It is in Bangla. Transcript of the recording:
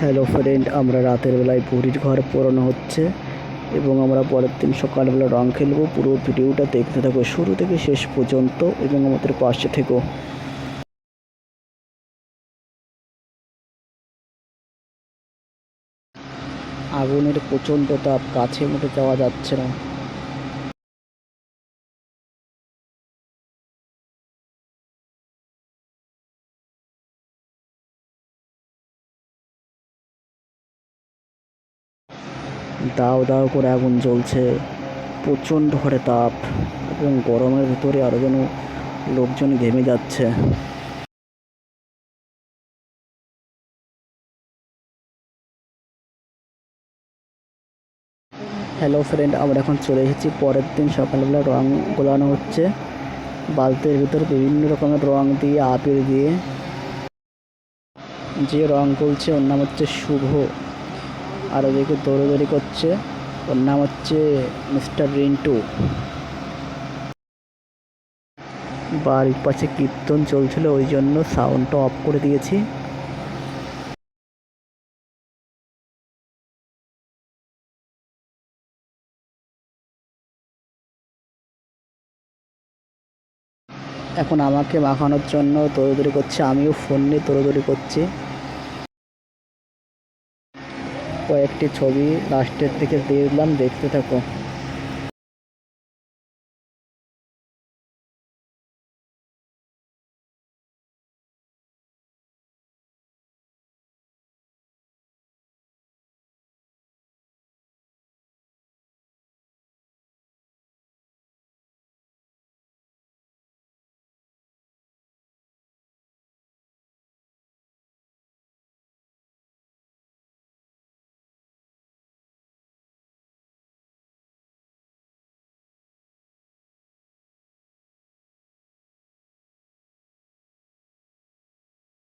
হ্যালো ফ্রেন্ড, আমরা রাতের বেলায় পুরীর ঘর পোড়ানো হচ্ছে এবং আমরা পরের দিন সকালবেলা রং খেলবো। পুরো ভিডিওটা দেখতে থাকো শুরু থেকে শেষ পর্যন্ত এবং আমাদের পাশে থেকো। আগুনের প্রচণ্ড তাপ, কাছে মোটে যাওয়া যাচ্ছে না। দাও দাও করে আগুন জ্বলছে, প্রচণ্ড হারে তাপ এবং গরমের ভিতরে আরও যেন লোকজন ঘেমে যাচ্ছে। হ্যালো ফ্রেন্ড, আমরা এখন চলে এসেছি। পরের দিন সকালবেলা রং গোলানো হচ্ছে বালতির ভিতর বিভিন্ন রকমের রং দিয়ে, আবির দিয়ে। যে রং গুলছে ওর নাম হচ্ছে শুভ, আর ওদিকে দৌড়াদৌড়ি করছে ওর নাম হচ্ছে মিস্টার রিন্টু। বাড়ির পাশে কীর্তন চলছিল, ওই জন্য সাউন্ডটা অফ করে দিয়েছি। এখন আমাকে মাখানোর জন্য দৌড়াদৌড়ি করছে, আমিও ফোন নিয়ে দৌড়াদৌড়ি করছি। কয়েকটি ছবি লাস্টের দিকে দিয়ে দিলাম, দেখতে থাকো।